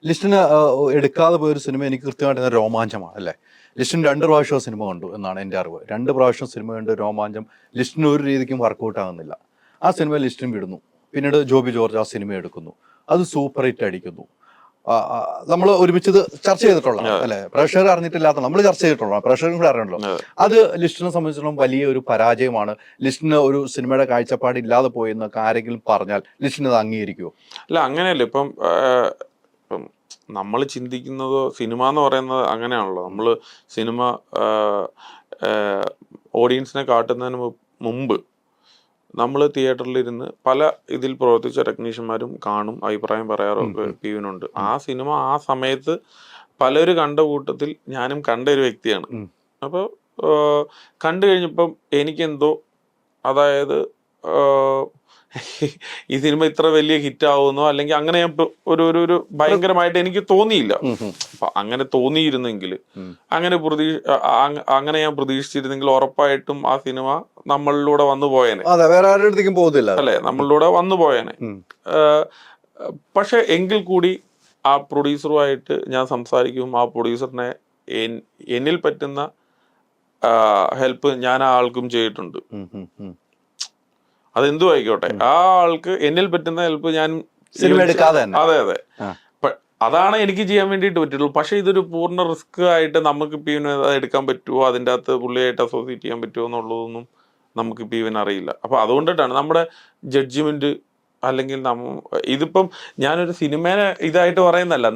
ലിസ്റ്റിന് എടുക്കാതെ പോയൊരു സിനിമ എനിക്ക് കൃത്യമായിട്ട് രോമാഞ്ചമാണ് അല്ലേ. ലിസ്റ്റിന് 2 പ്രാവശ്യം സിനിമ കണ്ടു എന്നാണ് എൻ്റെ അറിവ്. 2 പ്രാവശ്യം സിനിമ കണ്ട് രോമാഞ്ചം ലിസ്റ്റിന് ഒരു രീതിക്കും വർക്കൗട്ട് ആകുന്നില്ല. ആ സിനിമ ലിസ്റ്റിന് വിടുന്നു. പിന്നീട് ജോബി ജോർജ് ആ സിനിമ എടുക്കുന്നു, അത് സൂപ്പർ ഹിറ്റ് അടിക്കുന്നു. നമ്മൾ ഒരുമിച്ച് ഇത് ചർച്ച ചെയ്തിട്ടുള്ള അല്ലെ, പ്രേക്ഷകർ അറിഞ്ഞിട്ടില്ലാത്ത നമ്മൾ ചർച്ച ചെയ്തിട്ടുള്ള പ്രേക്ഷകരും കൂടെ അറിയണല്ലോ. അത് ലിസ്റ്റിനെ സംബന്ധിച്ചിടത്തോളം വലിയ ഒരു പരാജയമാണ്. ലിസ്റ്റിന് ഒരു സിനിമയുടെ കാഴ്ചപ്പാട് ഇല്ലാതെ പോയെന്നൊക്കെ ആരെങ്കിലും പറഞ്ഞാൽ ലിസ്റ്റിന് അത് അംഗീകരിക്കുമോ? അല്ല, അങ്ങനെയല്ല. ഇപ്പം നമ്മൾ ചിന്തിക്കുന്നത് സിനിമ എന്ന് പറയുന്നത് അങ്ങനെയാണല്ലോ. നമ്മൾ സിനിമ ഓഡിയൻസിനെ കാട്ടുന്നതിന് മുമ്പ് നമ്മൾ തിയേറ്ററിലിരുന്ന് പല ഇതിൽ പ്രവർത്തിച്ച ടെക്നീഷ്യന്മാരും കാണും, അഭിപ്രായം പറയാറൊക്കെ പിയുനുണ്ട്. ആ സിനിമ ആ സമയത്ത് പലരും കണ്ട കൂട്ടത്തിൽ ഞാനും കണ്ട ഒരു വ്യക്തിയാണ്. അപ്പോൾ കണ്ടു കഴിഞ്ഞപ്പം എനിക്കെന്തോ, അതായത് ഈ സിനിമ ഇത്ര വലിയ ഹിറ്റ് ആവുന്നോ അല്ലെങ്കിൽ അങ്ങനെ ഒരു ഭയങ്കരമായിട്ട് എനിക്ക് തോന്നിയില്ല. അപ്പൊ അങ്ങനെ തോന്നിയിരുന്നെങ്കിൽ, അങ്ങനെ ഞാൻ പ്രതീക്ഷിച്ചിരുന്നെങ്കിൽ ഉറപ്പായിട്ടും ആ സിനിമ നമ്മളിലൂടെ വന്നു പോയേനെ. വേറെ ആരുടെ അടുത്തേക്കും പോകുന്നില്ല അല്ലെ, നമ്മളിലൂടെ വന്നു പോയേനെ. പക്ഷെ എങ്കിൽ കൂടി ആ പ്രൊഡ്യൂസറുമായിട്ട് ഞാൻ സംസാരിക്കും. ആ പ്രൊഡ്യൂസറിനെ എന്നിൽ പറ്റുന്ന ഹെൽപ്പ് ഞാൻ ആ ആൾക്കും ചെയ്തിട്ടുണ്ട്. അതെന്തു ആയിക്കോട്ടെ, ആ ആൾക്ക് എന്നിൽ പറ്റുന്ന ഹെൽപ്പ് ഞാൻ സിനിമ എടുക്കാതെ. അതെ അതെ, അതാണ് എനിക്ക് ചെയ്യാൻ വേണ്ടിയിട്ട് പറ്റുള്ളൂ. പക്ഷെ ഇതൊരു പൂർണ്ണ റിസ്ക് ആയിട്ട് നമുക്കിപ്പോൾ ഇവന് എടുക്കാൻ പറ്റുമോ, അതിൻ്റെ അകത്ത് പുള്ളിയായിട്ട് അസോസിയേറ്റ് ചെയ്യാൻ പറ്റുമോ എന്നുള്ളതൊന്നും നമുക്കിപ്പോൾ ഇവൻ അറിയില്ല. അപ്പൊ അതുകൊണ്ടിട്ടാണ് നമ്മുടെ ജഡ്ജ്മെന്റ്, അല്ലെങ്കിൽ ഇതിപ്പം ഞാനൊരു സിനിമേനെ ഇതായിട്ട് പറയുന്നല്ല,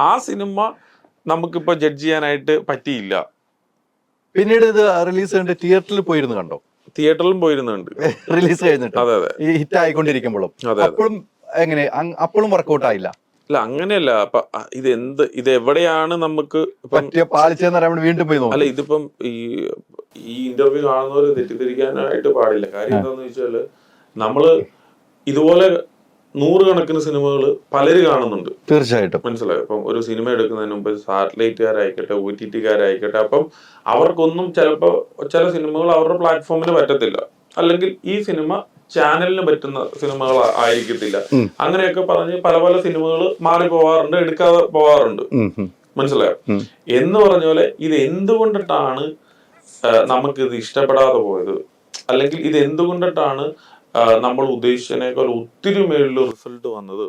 ആ സിനിമ നമുക്കിപ്പോ ജഡ്ജ് ചെയ്യാനായിട്ട് പറ്റിയില്ല. പിന്നീട് ഇത് റിലീസ് ചെയ്യേണ്ട തിയേറ്ററിൽ പോയിരുന്നു കണ്ടോ? തിയേറ്ററിലും പോയിരുന്നുണ്ട് റിലീസ് കഴിഞ്ഞിട്ട്. അതെ അതെ, ഈ ഹിറ്റ് ആയിക്കൊണ്ടിരിക്കുമ്പോഴും അപ്പോഴും എങ്ങനെ അപ്പോഴും വർക്കൗട്ട് ആയില്ല? അല്ല, അങ്ങനെയല്ല. അപ്പൊ ഇത് എവിടെയാണ് നമുക്ക് പാലിച്ചെന്ന് വീണ്ടും പോയി നോക്കും. അല്ല, ഇതിപ്പം ഈ ഇന്റർവ്യൂ കാണുന്നവർ തെറ്റിദ്ധരിക്കാനായിട്ട് പാടില്ല. കാര്യം എന്താന്ന് വെച്ചാല്, നമ്മള് ഇതുപോലെ 100 കണക്കിന് സിനിമകൾ പലര് കാണുന്നുണ്ട്. തീർച്ചയായിട്ടും മനസ്സിലായോ? അപ്പം ഒരു സിനിമ എടുക്കുന്നതിന് മുമ്പ് സാറ്റലൈറ്റുകാരായിക്കോട്ടെ, OTT-കാരായിക്കോട്ടെ, അപ്പം അവർക്കൊന്നും ചിലപ്പോൾ ചില സിനിമകൾ അവരുടെ പ്ലാറ്റ്ഫോമിൽ പറ്റത്തില്ല, അല്ലെങ്കിൽ ഈ സിനിമ ചാനലിന് പറ്റുന്ന സിനിമകൾ ആയിരിക്കത്തില്ല. അങ്ങനെയൊക്കെ പറഞ്ഞ് പല പല സിനിമകൾ മാറി പോവാറുണ്ട്, എടുക്കാതെ പോവാറുണ്ട്. മനസ്സിലായോ? എന്ന് പറഞ്ഞ പോലെ ഇത് എന്തുകൊണ്ടിട്ടാണ് നമുക്കിത് ഇഷ്ടപ്പെടാതെ പോയത്, അല്ലെങ്കിൽ ഇത് എന്തുകൊണ്ടിട്ടാണ് നമ്മൾ ഉദ്ദേശിച്ചതിനേക്കാൾ ഒത്തിരി മേളിൽ റിസൾട്ട് വന്നത്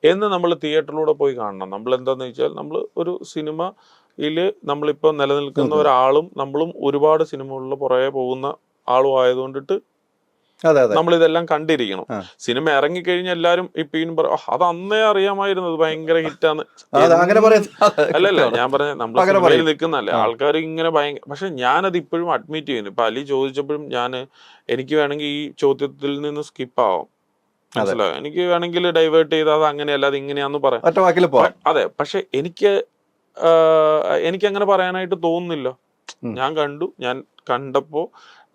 എന്ന് നമ്മൾ തിയേറ്ററിലൂടെ പോയി കാണണം. നമ്മൾ എന്താന്ന് വെച്ചാൽ, നമ്മൾ ഒരു സിനിമയില് നമ്മളിപ്പോ നിലനിൽക്കുന്ന ഒരാളും നമ്മളും ഒരുപാട് സിനിമകളിൽ പുറകെ പോകുന്ന ആളും ആയതുകൊണ്ടിട്ട് നമ്മളിതെല്ലാം കണ്ടിരിക്കണം. സിനിമ ഇറങ്ങിക്കഴിഞ്ഞാൽ എല്ലാരും ഇപ്പം അത് അന്നേ അറിയാമായിരുന്നത് ഭയങ്കര ഹിറ്റാന്ന്. അല്ലല്ല, ഞാൻ പറഞ്ഞ നമ്മൾ സിനിമയിൽ നിൽക്കുന്നല്ലേ ആൾക്കാർ ഇങ്ങനെ പക്ഷെ ഞാനത് ഇപ്പോഴും അഡ്മിറ്റ് ചെയ്യുന്നു. ഇപ്പൊ അലി ചോദിച്ചപ്പോഴും എനിക്ക് വേണമെങ്കിൽ ഈ ചോദ്യത്തിൽ നിന്ന് സ്കിപ്പ് ആവാം, മനസ്സിലായോ? എനിക്ക് വേണമെങ്കിൽ ഡൈവേർട്ട് ചെയ്ത് അത് അങ്ങനെയല്ല അത് ഇങ്ങനെയാന്ന് പറയാം. അതെ, പക്ഷെ എനിക്ക് അങ്ങനെ പറയാനായിട്ട് തോന്നുന്നില്ല. ഞാൻ കണ്ടപ്പോ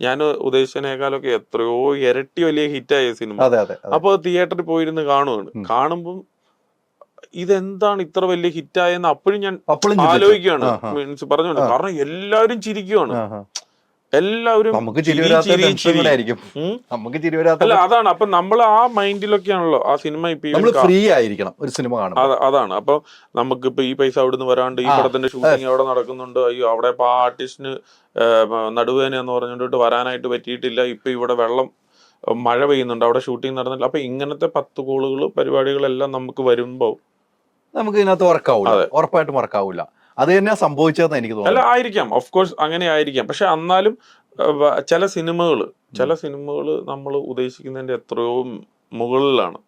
ഞാൻ ഉദ്ദേശിച്ചതിനേക്കാളൊക്കെ എത്രയോ ഇരട്ടി വലിയ ഹിറ്റായ സിനിമ. അപ്പൊ തിയേറ്ററിൽ പോയിരുന്ന് കാണുമ്പം ഇതെന്താണ് ഇത്ര വലിയ ഹിറ്റായെന്ന് അപ്പോഴും ഞാൻ ആലോചിക്കുകയാണ്. മീൻസ് പറഞ്ഞോണ്ട്, കാരണം എല്ലാവരും ചിരിക്കുകയാണ്, എല്ലാവരും അല്ല, അതാണ്. അപ്പൊ നമ്മൾ ആ മൈൻഡിലൊക്കെയാണല്ലോ ആ സിനിമ ഫ്രീ ആയിരിക്കണം ഒരു സിനിമ കാണുമ്പോൾ. അതാണ്. അപ്പൊ നമുക്കിപ്പോ ഈ പൈസ അവിടുന്ന് വരാണ്ട് ഈ പടത്തിന്റെ ഷൂട്ടിംഗ് അവിടെ നടക്കുന്നുണ്ട്, അയ്യോ അവിടെ ഇപ്പൊ ആ ആർട്ടിസ്റ്റിന് നടുവേന എന്ന് പറഞ്ഞിട്ട് വരാനായിട്ട് പറ്റിയിട്ടില്ല, ഇപ്പൊ ഇവിടെ മഴ പെയ്യുന്നുണ്ട്, അവിടെ ഷൂട്ടിംഗ് നടന്നില്ല. അപ്പൊ ഇങ്ങനത്തെ 10 കോളുകൾ പരിപാടികളെല്ലാം നമുക്ക് വരുമ്പോ നമുക്ക് ഇതിനകത്ത് വർക്കാവൂല, ഉറപ്പായിട്ടും വർക്കാവൂല. അത് തന്നെ സംഭവിച്ചതെന്ന് എനിക്ക് തോന്നുന്നു. അല്ല, ആയിരിക്കാം, ഓഫ് കോഴ്സ് അങ്ങനെ ആയിരിക്കാം. പക്ഷെ എന്നാലും ചില സിനിമകൾ നമ്മൾ ഉദ്ദേശിക്കുന്നതിന്റെ എത്രയോ മുകളിലാണ്.